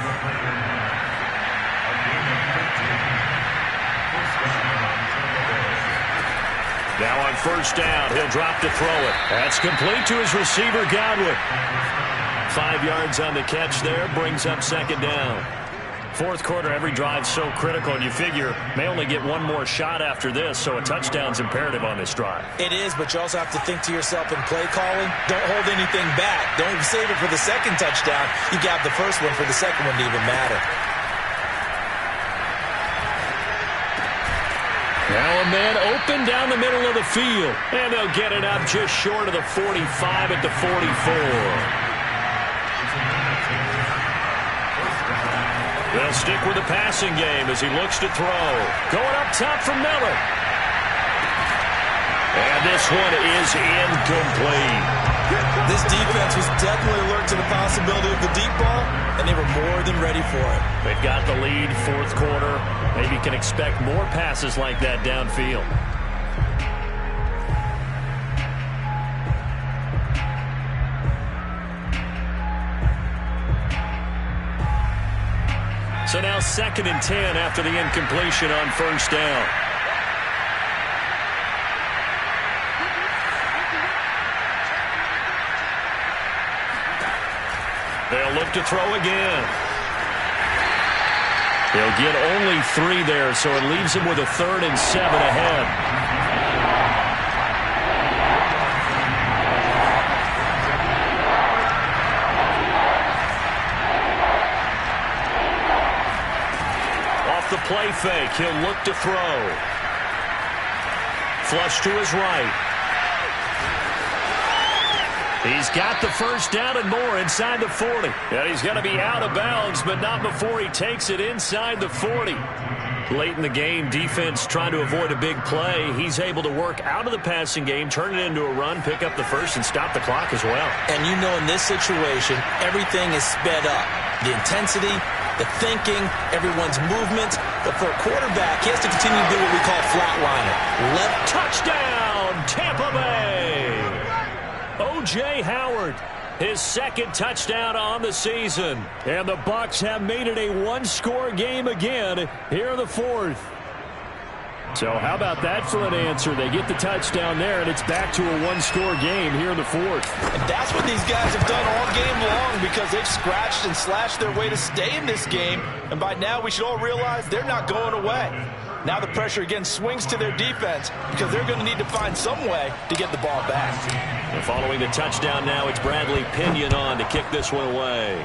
[SPEAKER 1] Now on first down, he'll drop to throw it. That's complete to his receiver, Godwin. 5 yards on the catch there, brings up second down. Fourth quarter, every drive so critical, and you figure may only get one more shot after this, so a touchdown's imperative on this drive.
[SPEAKER 3] It is, but you also have to think to yourself in play calling, don't hold anything back. Don't save it for the second touchdown. You got the first one for the second one to even matter.
[SPEAKER 1] Now a man open down the middle of the field, and they'll get it up just short of the 45 at the 44. They'll stick with the passing game as he looks to throw. Going up top for Miller. And this one is incomplete.
[SPEAKER 3] This defense was definitely alert to the possibility of the deep ball, and they were more than ready for it.
[SPEAKER 1] They've got the lead, fourth quarter. Maybe can expect more passes like that downfield. So now 2nd and 10 after the incompletion on first down. They'll look to throw again. They'll get only 3 there, so it leaves them with a 3rd and 7 ahead. Off the play fake, he'll look to throw. Flush to his right. He's got the first down and more inside the 40. And he's going to be out of bounds, but not before he takes it inside the 40. Late in the game, defense trying to avoid a big play. He's able to work out of the passing game, turn it into a run, pick up the first, and stop the clock as well.
[SPEAKER 4] And you know in this situation, everything is sped up. The intensity, the thinking, everyone's movements. But for a quarterback, he has to continue to do what we call flatliner.
[SPEAKER 1] Touchdown, Tampa Bay! O.J. Howard, his 2nd touchdown on the season. And the Bucks have made it a one-score game again here in the 4th. So how about that for an answer? They get the touchdown there, and it's back to a one-score game here in the 4th.
[SPEAKER 4] And that's what these guys have done all game long because they've scratched and slashed their way to stay in this game. And by now, we should all realize they're not going away. Now the pressure again swings to their defense because they're going to need to find some way to get the ball back.
[SPEAKER 1] And following the touchdown now, it's Bradley Pinion on to kick this one away.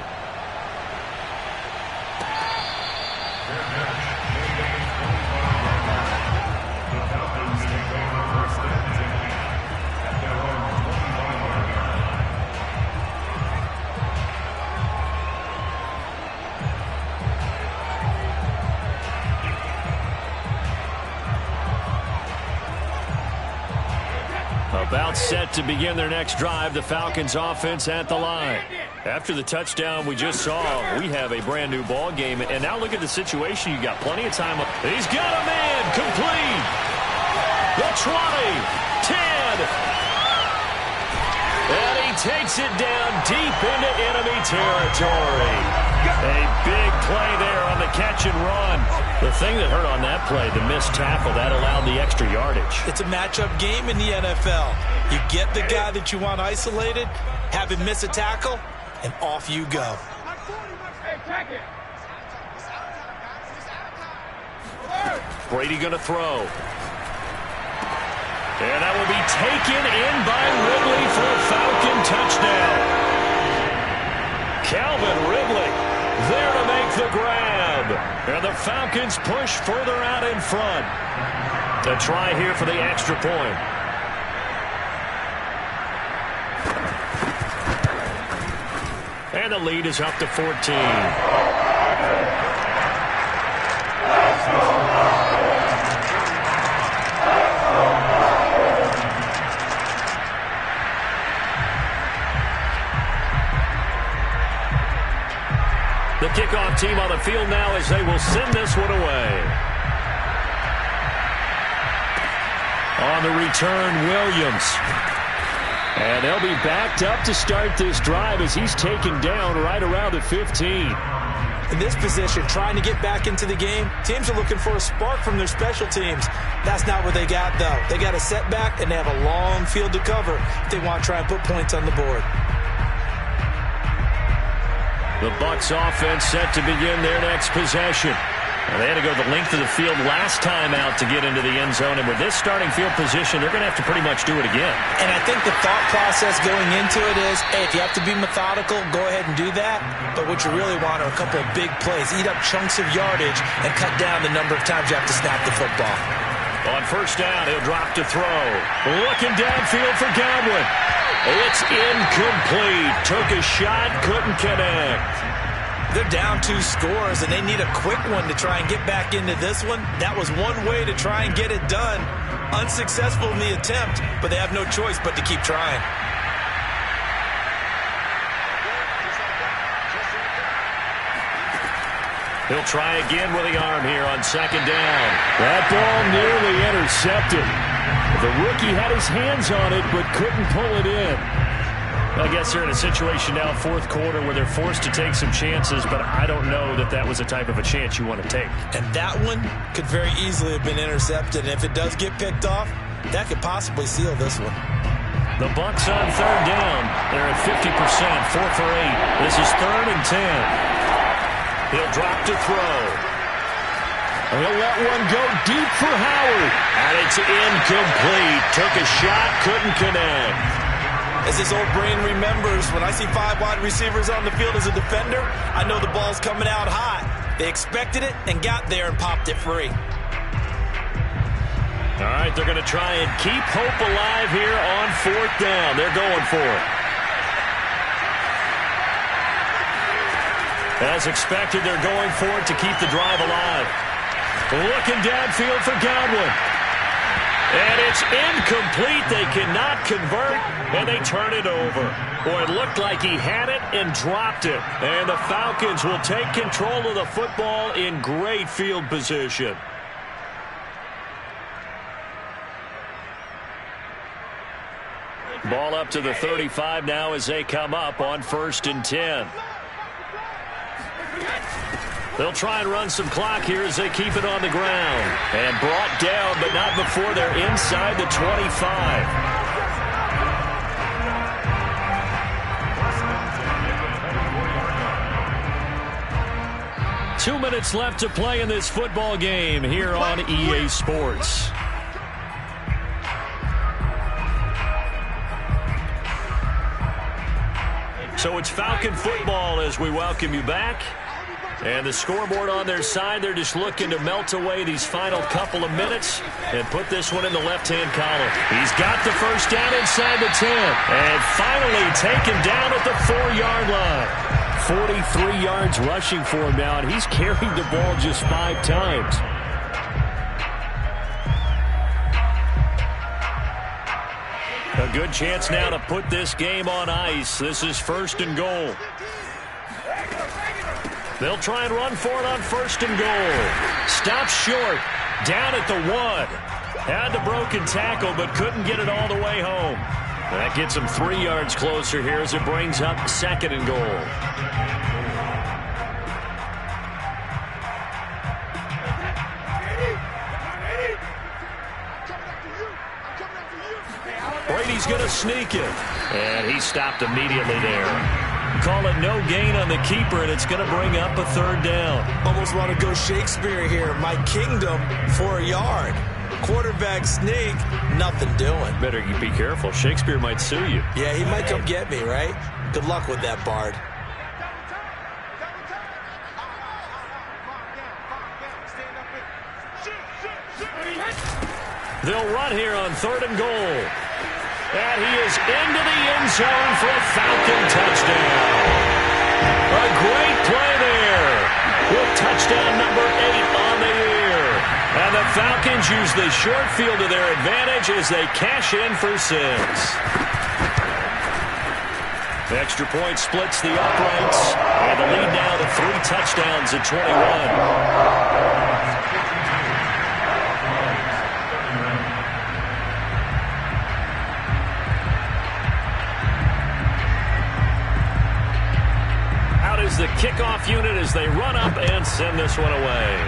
[SPEAKER 1] About set to begin their next drive, the Falcons offense at the line. After the touchdown we just saw, we have a brand new ball game. And now look at the situation. You got plenty of time. He's got a man complete. The 20, 10. And he takes it down deep into enemy territory. A big play there on the catch and run. The thing that hurt on that play, the missed tackle, that allowed the extra yardage.
[SPEAKER 4] It's a matchup game in the NFL. You get the guy that you want isolated, have him miss a tackle, and off you go.
[SPEAKER 1] Brady going to throw. And that will be taken in by Ridley for a Falcon touchdown. Calvin Ridley there to make the grab. And the Falcons push further out in front. A try here for the extra point. And the lead is up to 14. The kickoff team on the field now as they will send this one away. On the return, Williams. And they'll be backed up to start this drive as he's taken down right around the 15.
[SPEAKER 4] In this position, trying to get back into the game, teams are looking for a spark from their special teams. That's not what they got, though. They got a setback, and they have a long field to cover if they want to try and put points on the board.
[SPEAKER 1] The Bucks offense set to begin their next possession. And they had to go the length of the field last time out to get into the end zone. And with this starting field position, they're going to have to pretty much do it again.
[SPEAKER 4] And I think the thought process going into it is, hey, if you have to be methodical, go ahead and do that. But what you really want are a couple of big plays. Eat up chunks of yardage and cut down the number of times you have to snap the football.
[SPEAKER 1] On first down, he'll drop to throw. Looking downfield for Godwin. It's incomplete. Took a shot, couldn't connect.
[SPEAKER 4] They're down 2 scores, and they need a quick one to try and get back into this one. That was one way to try and get it done. Unsuccessful in the attempt, but they have no choice but to keep trying.
[SPEAKER 1] He'll try again with the arm here on second down. That ball nearly intercepted. The rookie had his hands on it, but couldn't pull it in.
[SPEAKER 2] I guess they're in a situation now, fourth quarter, where they're forced to take some chances, but I don't know that that was the type of a chance you want to take.
[SPEAKER 3] And that one could very easily have been intercepted. And if it does get picked off, that could possibly seal this one.
[SPEAKER 2] The Bucks on third down. They're at 50%, 4 for 8. This is 3rd and 10. He'll drop to throw. He'll let one go deep for Howard. And it's incomplete. Took a shot, couldn't connect.
[SPEAKER 3] As his old brain remembers, when I see 5 wide receivers on the field as a defender, I know the ball's coming out hot. They expected it and got there and popped it free.
[SPEAKER 2] All right, they're going to try and keep hope alive here on 4th down. They're going for it. As expected, they're going for it to keep the drive alive. Looking downfield for Godwin. And it's incomplete. They cannot convert, and they turn it over. Boy, it looked like he had it and dropped it. And the Falcons will take control of the football in great field position. Ball up to the 35 now as they come up on 1st and 10. They'll try and run some clock here as they keep it on the ground. And brought down, but not before they're inside the 25. 2 minutes left to play in this football game here on EA Sports. So it's Falcon football as we welcome you back. And the scoreboard on their side, they're just looking to melt away these final couple of minutes and put this one in the left-hand column. He's got the first down inside the 10. And finally taken down at the 4-yard line. 43 yards rushing for him now, and he's carried the ball just 5 times. A good chance now to put this game on ice. This is 1st and goal. They'll try and run for it on 1st and goal. Stops short. Down at the 1. Had the broken tackle, but couldn't get it all the way home. That gets him 3 yards closer here as it brings up 2nd and goal. Brady's going to sneak it. And he stopped immediately there. Call it no gain on the keeper, and it's going to bring up a 3rd down.
[SPEAKER 3] Almost want to go Shakespeare here. My kingdom for a yard. Quarterback sneak, nothing doing.
[SPEAKER 2] Better be careful. Shakespeare might sue you.
[SPEAKER 3] Yeah, he might come get me, right? Good luck with that, Bard.
[SPEAKER 2] They'll run here on 3rd and goal. And he is into the end zone for a Falcon touchdown. A great play there with touchdown number 8 on the year. And the Falcons use the short field to their advantage as they cash in for 6. The extra point splits the uprights. And the lead now to 3 touchdowns at 21. Is the kickoff unit as they run up and send this one away.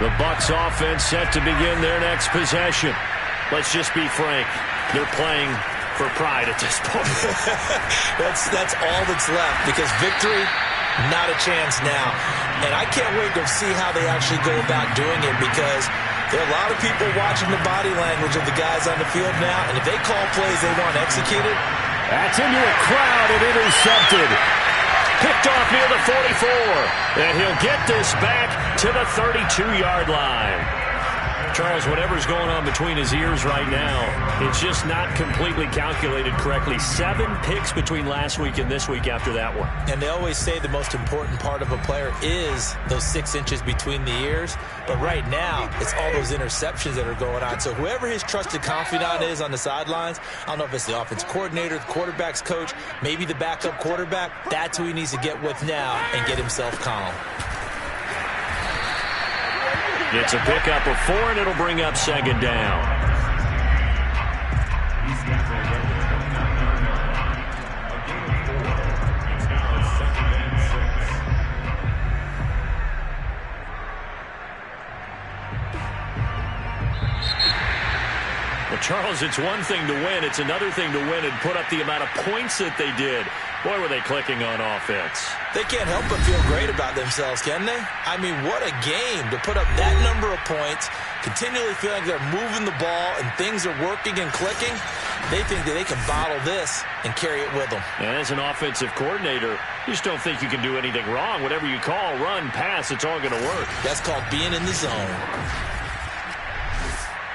[SPEAKER 2] The Bucks offense set to begin their next possession. Let's just be frank. They're playing for pride at this point.
[SPEAKER 3] That's all that's left, because victory, not a chance now. And I can't wait to see how they actually go about doing it, because there are a lot of people watching the body language of the guys on the field now, and if they call plays they want executed.
[SPEAKER 2] That's into a crowd and intercepted. Picked off near the 44. And he'll get this back to the 32-yard line. Charles, whatever's going on between his ears right now, it's just not completely calculated correctly. 7 picks between last week and this week after that one.
[SPEAKER 4] And they always say the most important part of a player is those 6 inches between the ears. But right now, it's all those interceptions that are going on. So whoever his trusted confidant is on the sidelines, I don't know if it's the offense coordinator, the quarterback's coach, maybe the backup quarterback, that's who he needs to get with now and get himself calm.
[SPEAKER 2] It's a pickup of 4, and it'll bring up 2nd down. Well, Charles, it's one thing to win. It's another thing to win and put up the amount of points that they did. Boy, were they clicking on offense.
[SPEAKER 4] They can't help but feel great about themselves, can they? I mean, what a game to put up that number of points, continually feel like they're moving the ball and things are working and clicking. They think that they can bottle this and carry it with them.
[SPEAKER 2] And as an offensive coordinator, you just don't think you can do anything wrong. Whatever you call, run, pass, it's all going to work.
[SPEAKER 4] That's called being in the zone.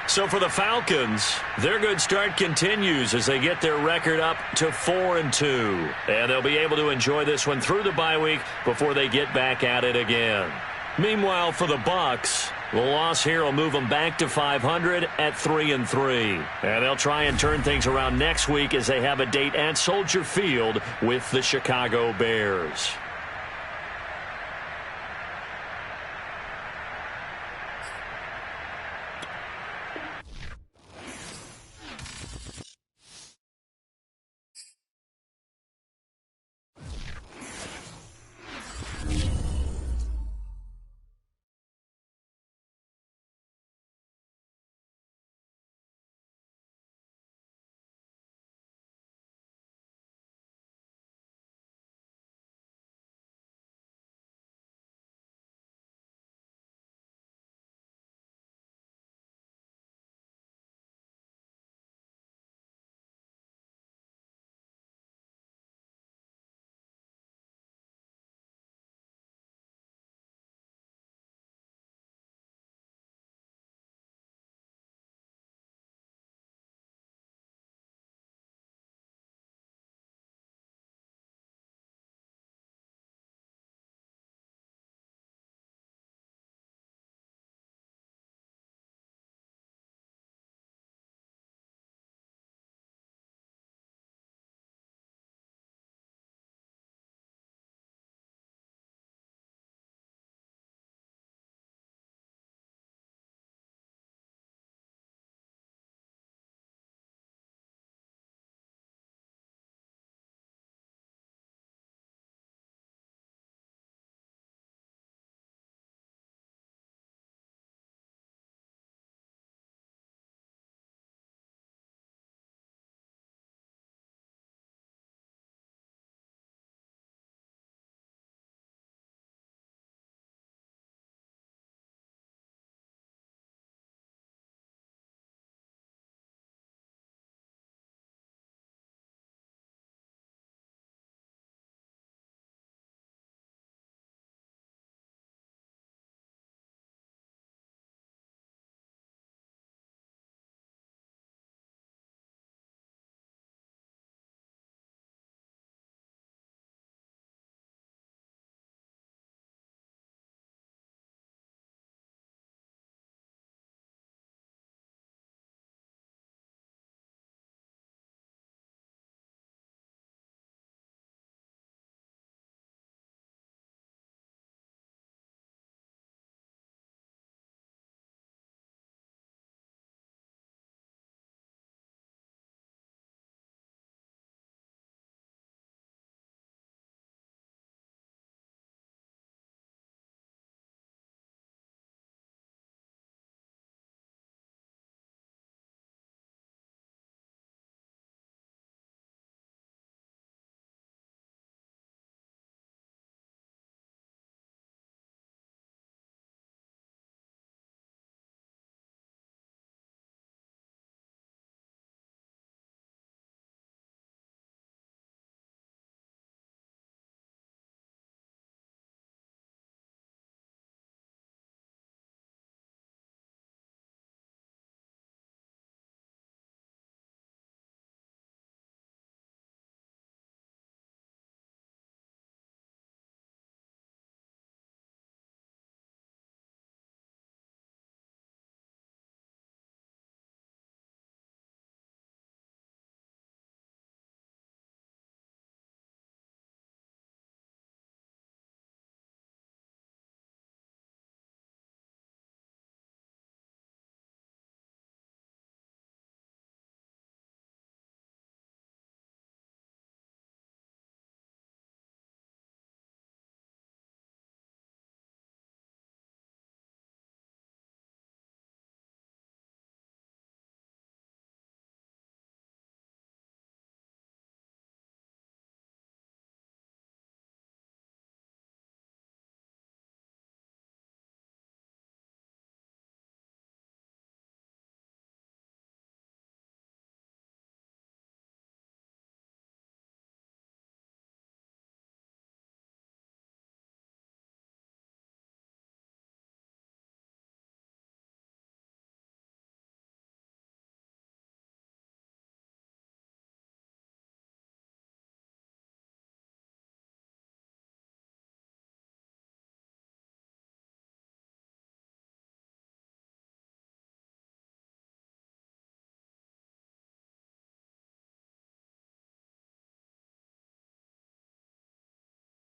[SPEAKER 2] So for the Falcons, their good start continues as they get their record up to 4-2. And they'll be able to enjoy this one through the bye week before they get back at it again. Meanwhile, for the Bucks, the loss here will move them back to 500 at 3-3. And they'll try and turn things around next week as they have a date at Soldier Field with the Chicago Bears.